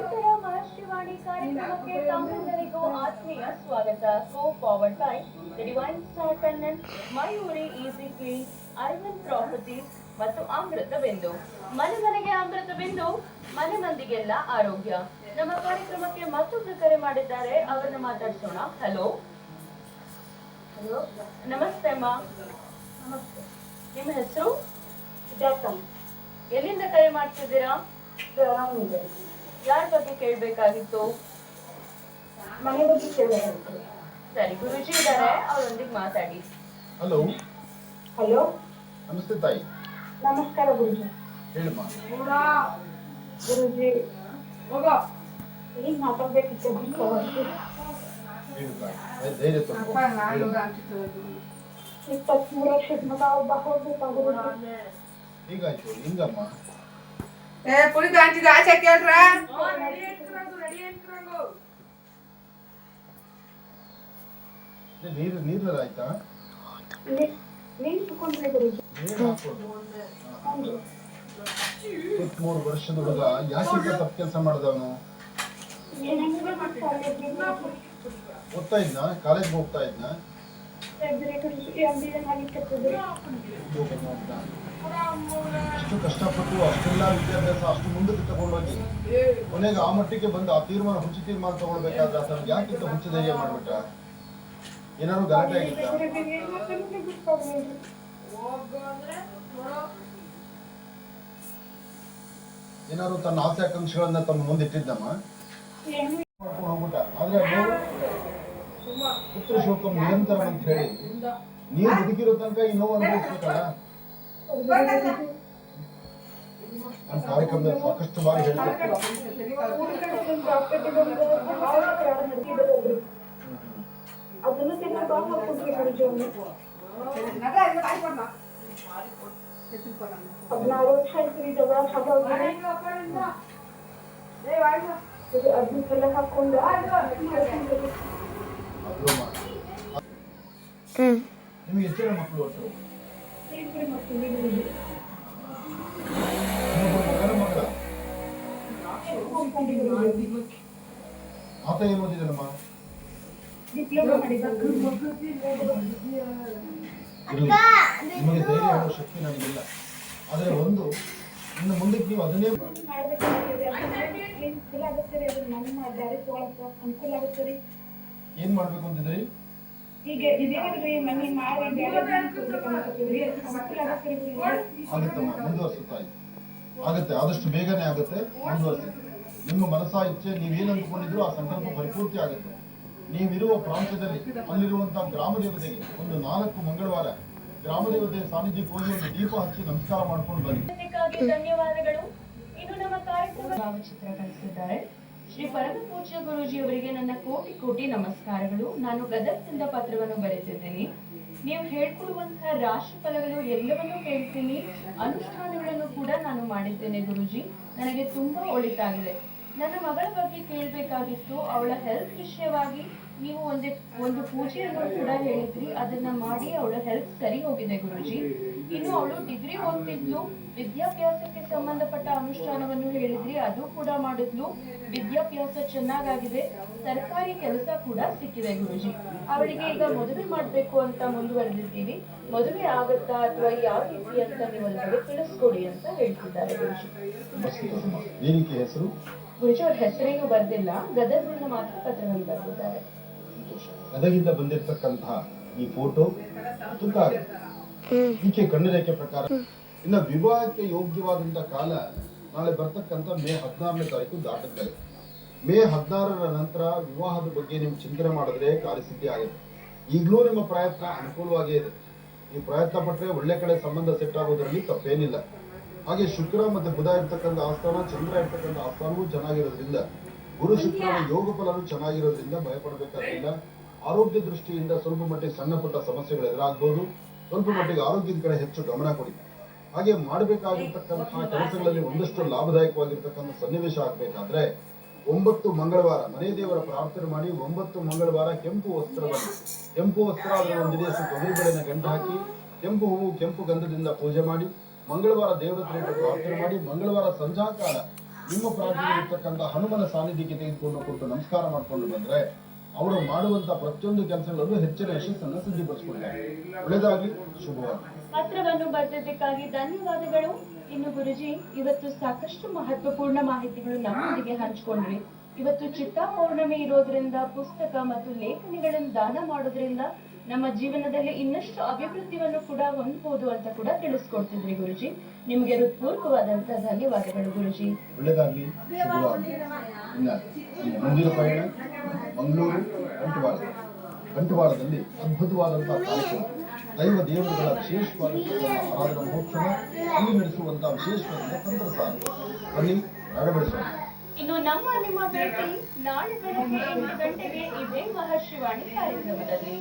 ನಂತರ ಮಹರ್ಷಿವಾಣಿ ಕಾರ್ಯಕ್ರಮಕ್ಕೆ ತಮ್ಮೆಲ್ಲರಿಗೂ ಆತ್ಮೀಯ ಸ್ವಾಗತ. Co powered by the divine star Kannan, Mayuri easy clean, Aravind properties ಮತ್ತು ಅಮೃತ ಬಿಂದು. ಮನೆ ಮನೆಗೆ ಅಮೃತ ಬಿಂದು, ಮನೆ ಮಂದಿಗೆಲ್ಲ ಆರೋಗ್ಯ. ನಮ್ಮ ಕಾರ್ಯಕ್ರಮಕ್ಕೆ ಮತ್ತೊಬ್ಬರು ಕರೆ ಮಾಡಿದ್ದಾರೆ, ಅವರನ್ನ ಮಾತಾಡ್ಸೋಣ. ಹಲೋ ನಮಸ್ತೆ ಅಮ್ಮ. ನಮಸ್ತೆ. ನಿಮ್ಮ ಹೆಸರು? ಎಲ್ಲಿಂದ ಕರೆ ಮಾಡ್ತಿದ್ದೀರಾ? ಯಾರ ಬಗ್ಗೆ ಕೇಳ್ಬೇಕಾಗಿತ್ತು? ಮನೆ ಬಗ್ಗೆ ಕೇಳಬೇಕು. ಸರಿ, ಗುರುಜಿ ಇದ್ದಾರೆ, ಅವರೊಂದಿಗೆ ಮಾತಾಡಿ. ಹಲೋ. ಹಲೋ, ನಮಸ್ತೆ ತಾಯಿ. ನಮಸ್ಕಾರ ಗುರುಜಿ. ಹೇಳಮ್ಮ. ಗುರುಜಿ ಈಗ ಮಾತಾಡ್ಬೇಕಿತ್ತು. ಹೇಳು ತಾಯಿ, ಧೈರ್ಯ ತಗೋ. 23 ವರ್ಷದ ಮಗ ಒಬ್ಬ ಹೋಗ್ಬೇಕಾಗುತ್ತೆ. ಹೀಗಾಯ್ತು, ಹಿಂಗಮ್ಮ. ಪುಳಿದ ಅಂಚಿದ ಆಚೆ ಕೇಳ್ರ. ನೀರ್ನದ ಆಯ್ತಾ? ನೀರು ತಗೊಂಡ್ರೆ ಗುರುಜಿ. ನೀರು ಹಾಕೊಂಡು 23 ವರ್ಷದ ಹುಡುಗ ಯಾಕೆ ತಪ್ಪು ಕೆಲಸ ಮಾಡಿದವನು? ಓದ್ತಾ ಇದ್ನ? ಕಾಲೇಜ್ಗೆ ಹೋಗ್ತಾ ಇದ್ನ? ಅಷ್ಟು ಕಷ್ಟಪಟ್ಟು ಅಷ್ಟೆಲ್ಲ ವಿದ್ಯಾಭ್ಯಾಸ ಅಷ್ಟು ಮುಂದಕ್ಕೆ ತಗೊಂಡೋಗಿ ಕೊನೆಗೆ ಆ ಮಟ್ಟಿಗೆ ಬಂದು ಆ ತೀರ್ಮಾನ ಹುಚ್ಚು ತೀರ್ಮಾನ ತಗೊಳ್ಬೇಕಾದ್ರೆ ಆತನ ಯಾಕಿಂತ ಹುಚ್ಚು ಧೈರ್ಯ ಮಾಡ್ಬಿಟ್ಟ? ಏನಾದ್ರು ಗಲಾಟೆ ಆಗಿತ್ತ? ಏನಾದ್ರು ತನ್ನ ಆಸೆ ಆಕಾಂಕ್ಷೆಗಳನ್ನ ತಮ್ಮ ಮುಂದೆ ಇಟ್ಟಿದ್ದಮ್ಮ ಮಾಡ್ಕೊಂಡು ಹೋಗ್ಬಿಟ್ಟ. ಆದ್ರೆ ಪುತ್ರ ಶೋಕಂ ನಿರಂತರ ಅಂತ ಹೇಳಿ ನೀರು ಬದುಕಿರೋ ತನಕ ಈ ನೋವು ಅನುಭವಿಸ್ಬೇಕಲ್ಲ. ನನ್ನ ಕಾರ್ಯಕ್ರಮದಲ್ಲಿ ಸಾಕಷ್ಟು ಬಾರಿ ಹೇಳ್ಬೇಕು. ಅದನ್ನು ಗುರುಜಿ 16 ವರ್ಷ ಆಯ್ತು ಅದನ್ನೆಲ್ಲ ಹಾಕೊಂಡು ನಿಮಗೆ ಎಷ್ಟು ಜನ ಮಕ್ಕಳು? ಒಟ್ಟು ಮಕ್ಕಳ? ಆತ ಏನು ಓದಿದನಮ್ಮ? ಡಿಪ್ಲೊಮಾ ಮಾಡಿದ್ರು. ನಿಮಗೆ ಧೈರ್ಯ ಹೇಳೋ ಶಕ್ತಿ ನನಗಿಲ್ಲ. ಆದರೆ ಒಂದು ಇನ್ನು ಮುಂದಕ್ಕೆ ನೀವು ಅದನ್ನೇ ಏನ್ ಮಾಡ್ಬೇಕು ಅಂತಿದ್ರಿ? ಆಗುತ್ತಮ್ಮ, ಮುಂದುವರ್ಸುತ್ತಾಯಿ. ಆಗುತ್ತೆ, ಆದಷ್ಟು ಬೇಗನೆ ಆಗುತ್ತೆ, ಮುಂದುವರ್ಸಿ. ನಿಮ್ಮ ಮನಸ್ಸ ಇಚ್ಛೆ ನೀವೇನು ಅಂದ್ಕೊಂಡಿದ್ರು ಆ ಸಂಕಲ್ಪ ಪರಿಪೂರ್ತಿ ಆಗುತ್ತೆ. ನೀವಿರುವ ಪ್ರಾಂತ್ಯದಲ್ಲಿ ಅಲ್ಲಿರುವಂತಹ ಗ್ರಾಮ ದೇವತೆಗೆ ಒಂದು 4 ಮಂಗಳವಾರ ಗ್ರಾಮ ದೇವತೆಯ ಸಾನ್ನಿಧ್ಯಕ್ಕೆ ಹೋಗಿ ಒಂದು ದೀಪ ಹಚ್ಚಿ ನಮಸ್ಕಾರ ಮಾಡ್ಕೊಂಡು ಬನ್ನಿ. ಧನ್ಯವಾದಗಳು. ಇನ್ನು ನಮ್ಮ ಕಾರ್ಯಕ್ರಮ ಭಾವಚಿತ್ರ ಕಳಿಸಿದ್ದಾರೆ. ಶ್ರೀ ಪರಮ ಪೂಜ್ಯ ಗುರೂಜಿ ಅವರಿಗೆ ನನ್ನ ಕೋಟಿ ಕೋಟಿ ನಮಸ್ಕಾರಗಳು. ನಾನು ಗದಗದಿಂದ ಪತ್ರವನ್ನು ಬರೆದಿದ್ದೇನೆ. ನೀವು ಹೇಳ್ಕೊಡುವಂತಹ ರಾಶಿ ಫಲಗಳು ಎಲ್ಲವನ್ನೂ ಕೇಳ್ತೀನಿ, ಅನುಷ್ಠಾನಗಳನ್ನು ಕೂಡ ನಾನು ಮಾಡಿದ್ದೇನೆ ಗುರೂಜಿ. ನನಗೆ ತುಂಬಾ ಒಳಿತಾಗಿದೆ. ನನ್ನ ಮಗಳ ಬಗ್ಗೆ ಕೇಳಬೇಕಾಗಿತ್ತು. ಅವಳ ಹೆಲ್ತ್ ವಿಷಯವಾಗಿ ನೀವು ಒಂದು ಪೂಜೆಯನ್ನು ಕೂಡ ಹೇಳಿದ್ರಿ, ಅದನ್ನ ಮಾಡಿ ಅವಳ ಹೆಲ್ತ್ ಸರಿ ಹೋಗಿದೆ ಗುರೂಜಿ. ಇನ್ನು ಅವಳು ಡಿಗ್ರಿ ಓದ್ತಿದ್ಲು, ವಿದ್ಯಾಭ್ಯಾಸಕ್ಕೆ ಸಂಬಂಧಪಟ್ಟ ಅನುಷ್ಠಾನವನ್ನು ಹೇಳಿದ್ರಿ, ಅದು ಕೂಡ ಮಾಡಿದ್ಲು. ವಿದ್ಯಾಭ್ಯಾಸ ಚೆನ್ನಾಗಾಗಿದೆ, ಸರ್ಕಾರಿ ಕೆಲಸ ಕೂಡ ಸಿಕ್ಕಿದೆ ಗುರೂಜಿ. ಅವಳಿಗೆ ಈಗ ಮದುವೆ ಮಾಡ್ಬೇಕು ಅಂತ ಮುಂದುವರೆದಿದ್ದೀವಿ. ಮದುವೆ ಆಗುತ್ತಾ ಅಥವಾ ಯಾವ ರೀತಿ ಅಂತ ನೀವು ನನಗೆ ತಿಳಿಸ್ಕೊಡಿ ಅಂತ ಹೇಳ್ತಿದ್ದಾರೆ ಗುರೂಜಿ. ಹೆಸರು? ಗುರೂಜಿ ಅವ್ರ ಹೆಸರೇನು ಬರ್ದಿಲ್ಲ, ಗದಗದಿಂದ ಮಾತ್ರ ಪತ್ರವನ್ನು ಬರೆದಿದ್ದಾರೆ. ಗದಗಿಂದ ಬಂದಿರತಕ್ಕಂತಹ ಈ ಫೋಟೋ ತುಕಾರ ಈಕೆ ಕಣ್ಣರೇಖೆ ಪ್ರಕಾರ ಇನ್ನು ವಿವಾಹಕ್ಕೆ ಯೋಗ್ಯವಾದಂತಹ ಕಾಲ ನಾಳೆ ಬರ್ತಕ್ಕಂಥ ಮೇ 16ನೇ ತಾರೀಕು ದಾಟುತ್ತದೆ. ಮೇ 16ರ ನಂತರ ವಿವಾಹದ ಬಗ್ಗೆ ನೀವು ಚಿಂತನೆ ಮಾಡಿದ್ರೆ ಕಾರ್ಯಸಿದ್ಧಿ ಆಗುತ್ತೆ. ಈಗಲೂ ನಿಮ್ಮ ಪ್ರಯತ್ನ ಅನುಕೂಲವಾಗೇ ಇದೆ. ನೀವು ಪ್ರಯತ್ನ ಪಟ್ಟರೆ ಒಳ್ಳೆ ಕಡೆ ಸಂಬಂಧ ಸೆಟ್ ಆಗೋದ್ರಲ್ಲಿ ತಪ್ಪೇನಿಲ್ಲ. ಹಾಗೆ ಶುಕ್ರ ಮತ್ತೆ ಬುಧ ಇರ್ತಕ್ಕಂಥ ಆಸ್ಥಾನ, ಚಂದ್ರ ಇರ್ತಕ್ಕಂಥ ಆಸ್ಥಾನವೂ ಚೆನ್ನಾಗಿರೋದ್ರಿಂದ, ಗುರು ಶುಕ್ರನ ಯೋಗ ಫಲನೂ ಚೆನ್ನಾಗಿರೋದ್ರಿಂದ ಭಯಪಡಬೇಕಾಗಿಲ್ಲ. ಆರೋಗ್ಯ ದೃಷ್ಟಿಯಿಂದ ಸ್ವಲ್ಪ ಮಟ್ಟಿಗೆ ಸಣ್ಣ ಪುಟ್ಟ ಸಮಸ್ಯೆಗಳು ಎದುರಾಗಬಹುದು. ಸ್ವಲ್ಪ ಮಟ್ಟಿಗೆ ಆರೋಗ್ಯದ ಕಡೆ ಹೆಚ್ಚು ಗಮನ ಕೊಡಿ. ಹಾಗೆ ಮಾಡಬೇಕಾಗಿರ್ತಕ್ಕಂತಹ ಕೆಲಸಗಳಲ್ಲಿ ಒಂದಷ್ಟು ಲಾಭದಾಯಕವಾಗಿರ್ತಕ್ಕಂಥ ಸನ್ನಿವೇಶ ಆಗಬೇಕಾದ್ರೆ 9 ಮಂಗಳವಾರ ಮನೆ ದೇವರ ಪ್ರಾರ್ಥನೆ ಮಾಡಿ. 9 ಮಂಗಳವಾರ ಕೆಂಪು ವಸ್ತ್ರ ಅದರ ಒಂದು ದಿವಸ ತೊಗರಿಬೇಳೆನ ಗಂಟು ಹಾಕಿ ಕೆಂಪು ಹೂವು ಕೆಂಪು ಗಂಧದಿಂದ ಪೂಜೆ ಮಾಡಿ. ಮಂಗಳವಾರ ದೇವರ ಹತ್ರ ಪ್ರಾರ್ಥನೆ ಮಾಡಿ. ಮಂಗಳವಾರ ಸಂಧ್ಯಾಕಾಲ ನಿಮ್ಮ ಪ್ರಾಂತ್ಯದಲ್ಲಿರ್ತಕ್ಕಂಥ ಹನುಮನ ಸಾನ್ನಿಧ್ಯಕ್ಕೆ ತೆಗೆದುಕೊಂಡು ಕೊಟ್ಟು ನಮಸ್ಕಾರ ಮಾಡ್ಕೊಂಡು ಬಂದ್ರೆ ಅವರು ಮಾಡುವಂತ ಪ್ರತಿಯೊಂದು ಕೆಲಸಗಳಲ್ಲೂ ಹೆಚ್ಚಿನ ಯಶಸ್ಸನ್ನು ಸಿದ್ಧಿಪಡಿಸ್ಕೊಳ್ತಾರೆ. ಒಳ್ಳೆದಾಗ್ಲಿ, ಶುಭವಾಗಲಿ. ಪತ್ರವನ್ನು ಬರೆದಿದ್ದಕ್ಕಾಗಿ ಧನ್ಯವಾದಗಳು. ಇನ್ನು ಗುರುಜಿ, ಇವತ್ತು ಸಾಕಷ್ಟು ಮಹತ್ವಪೂರ್ಣ ಮಾಹಿತಿಗಳು ನಮ್ಮೊಂದಿಗೆ ಹಂಚಿಕೊಂಡ್ರಿ. ಇವತ್ತು ಚಿತ್ತಾ ಪೌರ್ಣಮಿ ಇರೋದ್ರಿಂದ ಪುಸ್ತಕ ಮತ್ತು ಲೇಖನಿಗಳನ್ನು ದಾನ ಮಾಡೋದ್ರಿಂದ ನಮ್ಮ ಜೀವನದಲ್ಲಿ ಇನ್ನಷ್ಟು ಅಭಿವೃದ್ಧಿಯನ್ನು ಕೂಡ ಹೊಂದಬಹುದು ಅಂತ ಕೂಡ ತಿಳಿಸ್ಕೊಡ್ತಿದ್ರಿ ಗುರುಜಿ. ನಿಮ್ಗೆ ಹೃತ್ಪೂರ್ವಕವಾದಂತಹ ಧನ್ಯವಾದಗಳು ಗುರುಜಿ. ಒಳ್ಳೆದಾಗ್ಲಿ, ಶುಭವಾಗಲಿ. ಇನ್ನ ಈ ಮುಂದಿನ ಪಯಣ ಮಂಗಳೂರು ಬಂಟ್ವಾಳದಲ್ಲಿ ಅದ್ಭುತವಾದಂತಹ ಕಾರ್ಯಕ್ರಮ, ದೈವ ದೇವರುಗಳ ವಿಶೇಷವಾದಂತಹ ಆರಾಧನಾ ಮಹೋತ್ಸವ, ಅಲ್ಲಿ ನಡೆಸುವಂತಹ ವಿಶೇಷವಾದಂತಹ ತಂತ್ರಸಾರ. ಬನ್ನಿ, ನಡಬಡಿಸೋಣ. ಇನ್ನು ನಿಮ್ಮ ಭೇಟಿ ನಾಳೆ ಬೆಳಗ್ಗೆ 8 ಗಂಟೆಗೆ ಇದೇ ಮಹರ್ಷಿವಾಣಿ ಕಾರ್ಯಕ್ರಮದಲ್ಲಿ.